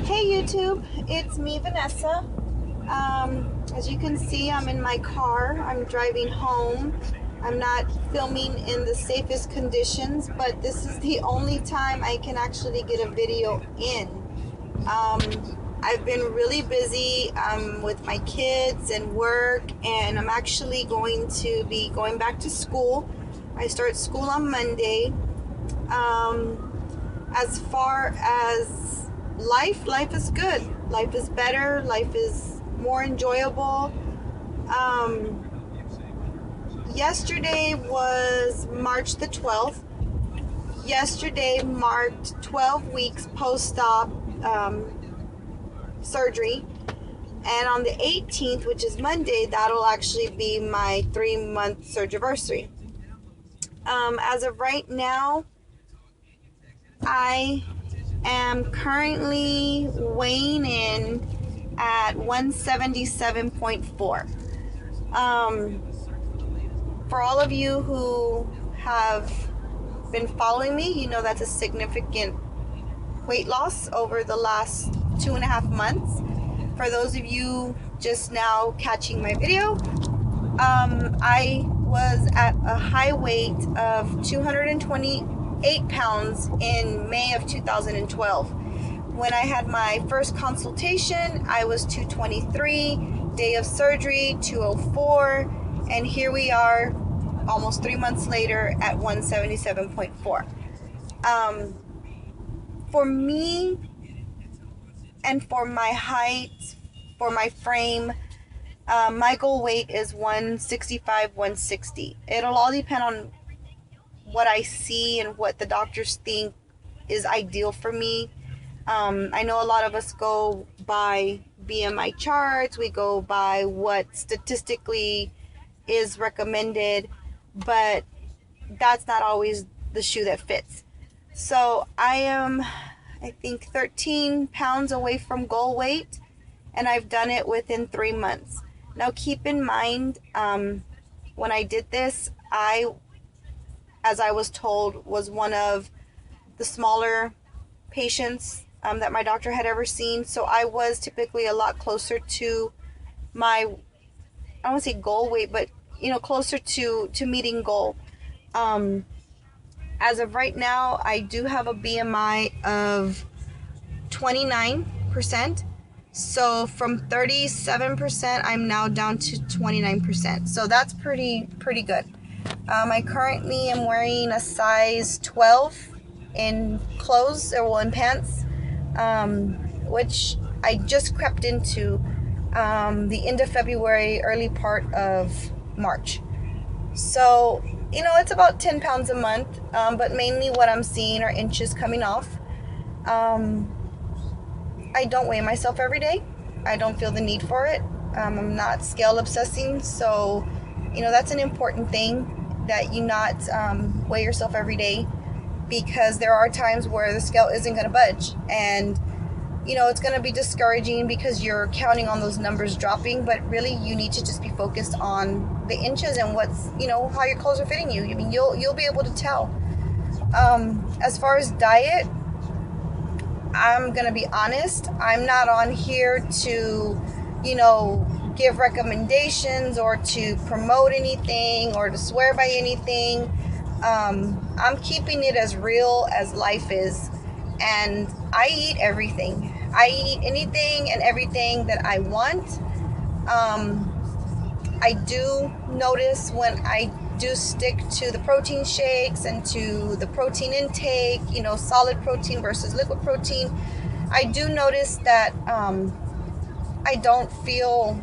Hey YouTube, it's me, Vanessa. As you can see, I'm in my car. I'm driving home. I'm not filming in the safest conditions, but this is the only time I can actually get a video in. I've been really busy with my kids and work, and I'm actually going to be going back to school. I start school on Monday. As far as life is good. Life is better. Life is more enjoyable. Yesterday was March the 12th. Yesterday marked 12 weeks post-op surgery. And on the 18th, which is Monday, that'll actually be my 3-month surgiversary. As of right now, I am currently weighing in at 177.4. For all of you who have been following me, you know that's a significant weight loss over the last 2.5 months. For those of you just now catching my video, I was at a high weight of 228 pounds in May of 2012. When I had my first consultation, I was 223. Day of surgery, 204. And here we are, almost 3 months later, at 177.4. For me, and for my height, for my frame, my goal weight is 165, 160. It'll all depend on what I see and what the doctors think is ideal for me. I know a lot of us go by BMI charts. We go by what statistically is recommended, but that's not always the shoe that fits. So I am, I think, 13 pounds away from goal weight, and I've done it within 3 months. Now keep in mind, when I did this, as I was told, was one of the smaller patients that my doctor had ever seen. So I was typically a lot closer to my, I don't want to say goal weight, but closer to meeting goal. As of right now, I do have a BMI of 29%. So from 37%, I'm now down to 29%. So that's pretty good. I currently am wearing a size 12 in clothes, or in pants, which I just crept into the end of February, early part of March. So, it's about 10 pounds a month, but mainly what I'm seeing are inches coming off. I don't weigh myself every day. I don't feel the need for it. I'm not scale obsessing, so that's an important thing, that you not weigh yourself every day, because there are times where the scale isn't going to budge, and it's going to be discouraging because you're counting on those numbers dropping, but really you need to just be focused on the inches and what's how your clothes are fitting you. I mean, you'll be able to tell. As far as diet, I'm gonna be honest, I'm not on here to give recommendations or to promote anything or to swear by anything. I'm keeping it as real as life is, and I eat everything. I eat anything and everything that I want. I do notice when I do stick to the protein shakes and to the protein intake, solid protein versus liquid protein, I do notice that I don't feel,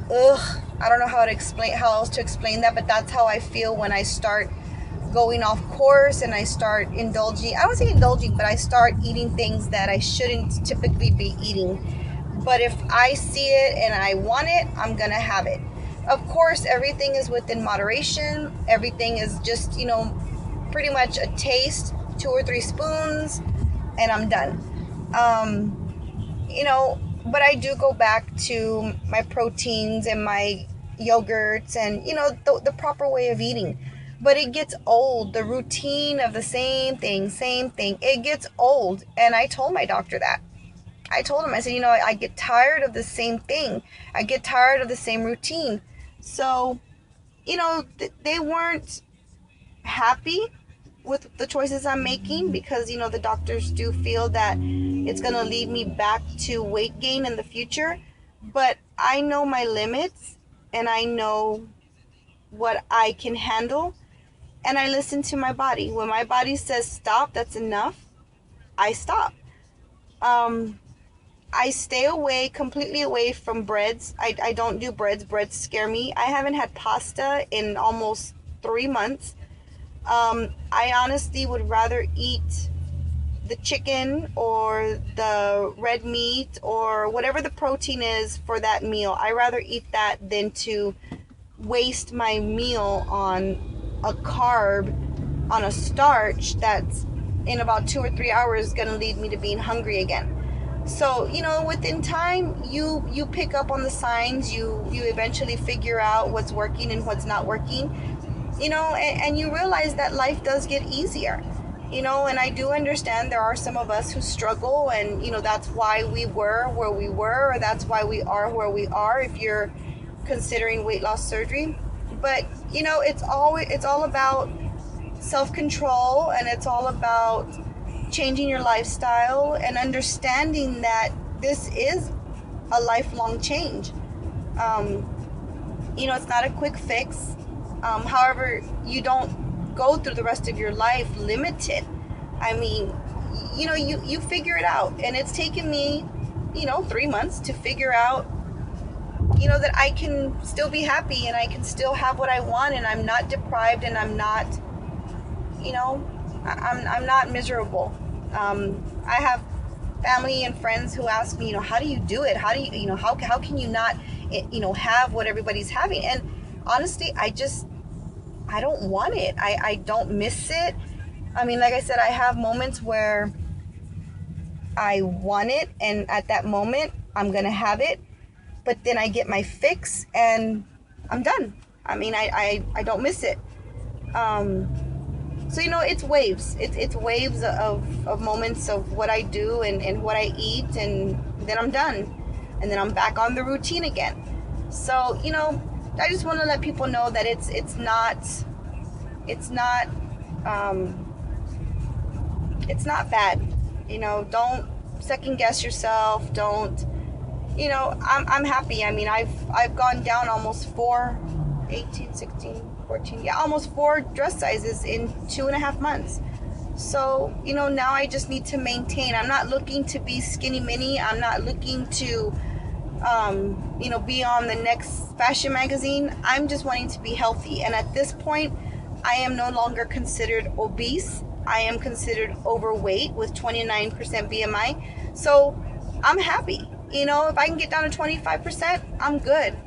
I don't know how else to explain that, but that's how I feel when I start going off course and I start indulging. I don't say indulging, but I start eating things that I shouldn't typically be eating. But if I see it and I want it, I'm gonna have it. Of course, everything is within moderation. Everything is just, pretty much a taste, 2 or 3 spoons, and I'm done. But I do go back to my proteins and my yogurts and, the proper way of eating. But it gets old. The routine of the same thing, it gets old. And I told my doctor that. I told him, I said, I get tired of the same thing. I get tired of the same routine. So, they weren't happy with the choices I'm making, because, the doctors do feel that it's going to lead me back to weight gain in the future. But I know my limits, and I know what I can handle, and I listen to my body. When my body says stop, that's enough, I stop. I stay completely away from breads. I don't do breads. Breads scare me. I haven't had pasta in almost 3 months. I honestly would rather eat the chicken or the red meat or whatever the protein is for that meal. I rather eat that than to waste my meal on a carb, on a starch that's in about 2 or 3 hours going to lead me to being hungry again. So, within time, you pick up on the signs. You eventually figure out what's working and what's not working, and you realize that life does get easier, and I do understand there are some of us who struggle, and, that's why we were where we were, or that's why we are where we are if you're considering weight loss surgery. But, it's all about self-control, and it's all about changing your lifestyle and understanding that this is a lifelong change. It's not a quick fix. However, you don't go through the rest of your life limited. I mean, you figure it out, and it's taken me, 3 months to figure out, that I can still be happy and I can still have what I want, and I'm not deprived, and I'm not, I'm not miserable. I have family and friends who ask me, how do you do it? How do you, how can you not, have what everybody's having? And honestly, I don't want it. I don't miss it. I mean, like I said, I have moments where I want it, and at that moment, I'm going to have it. But then I get my fix, and I'm done. I mean, I don't miss it. So, it's waves. It's waves of moments of what I do and what I eat, and then I'm done. And then I'm back on the routine again. So, I just want to let people know that it's not bad. Don't second guess yourself. Don't, I'm happy. I mean, I've gone down almost 18, 16, 14, almost 4 dress sizes in 2.5 months. So, now I just need to maintain. I'm not looking to be skinny mini. I'm not looking to, be on the next fashion magazine. I'm just wanting to be healthy. And at this point, I am no longer considered obese. I am considered overweight with 29% BMI. So I'm happy. If I can get down to 25%, I'm good.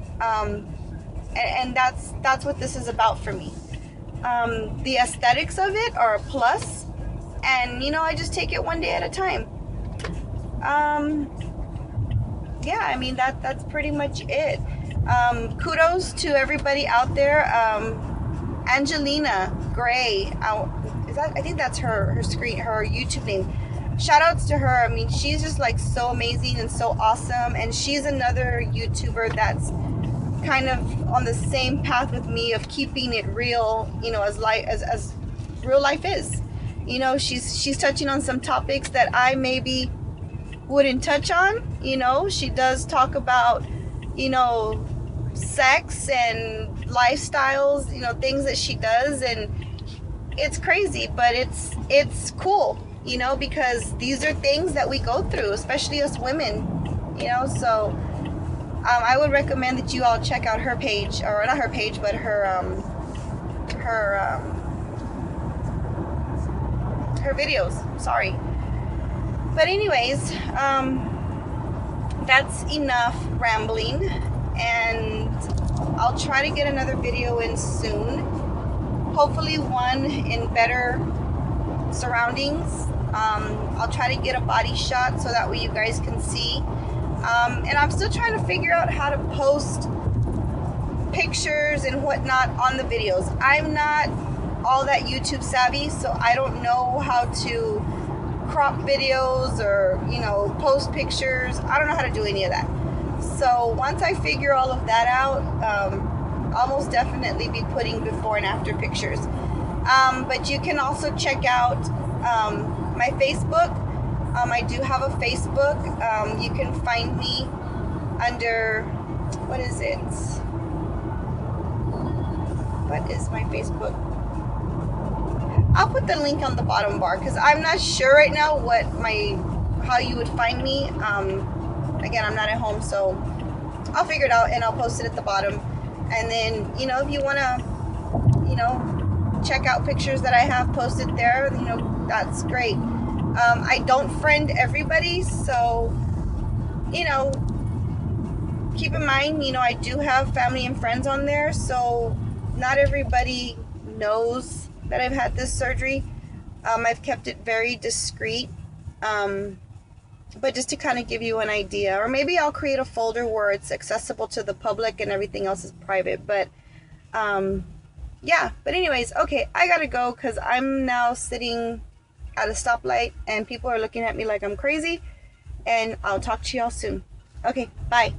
And that's what this is about for me. The aesthetics of it are a plus, and I just take it one day at a time. I mean, that's pretty much it. Kudos to everybody out there. Angelina Gray, I think that's her YouTube name. Shout outs to her. I mean, she's just like so amazing and so awesome, and she's another YouTuber that's kind of on the same path with me of keeping it real, as real life is. She's touching on some topics that I maybe wouldn't touch on. She does talk about, sex and lifestyles, things that she does, and it's crazy, but it's cool, because these are things that we go through, especially us women, so I would recommend that you all check out her page, or not her page, but her videos. Sorry. But anyways, that's enough rambling, and I'll try to get another video in soon. Hopefully one in better surroundings. I'll try to get a body shot so that way you guys can see. And I'm still trying to figure out how to post pictures and whatnot on the videos. I'm not all that YouTube savvy, so I don't know how to crop videos or, you know, post pictures. I don't know how to do any of that. So once I figure all of that out, I'll most definitely be putting before and after pictures. But you can also check out my Facebook. I do have a Facebook. You can find me under, what is it? What is my Facebook? I'll put the link on the bottom bar because I'm not sure right now how you would find me. Again, I'm not at home, so I'll figure it out and I'll post it at the bottom. And then, you know, if you want to, you know, check out pictures that I have posted there, you know, that's great. I don't friend everybody, so, you know, keep in mind, you know, I do have family and friends on there, so not everybody knows that I've had this surgery. I've kept it very discreet, but just to kind of give you an idea, or maybe I'll create a folder where it's accessible to the public and everything else is private. But yeah, but anyways, okay, I gotta go because I'm now sitting at a stoplight and people are looking at me like I'm crazy, and I'll talk to y'all soon. Okay, bye.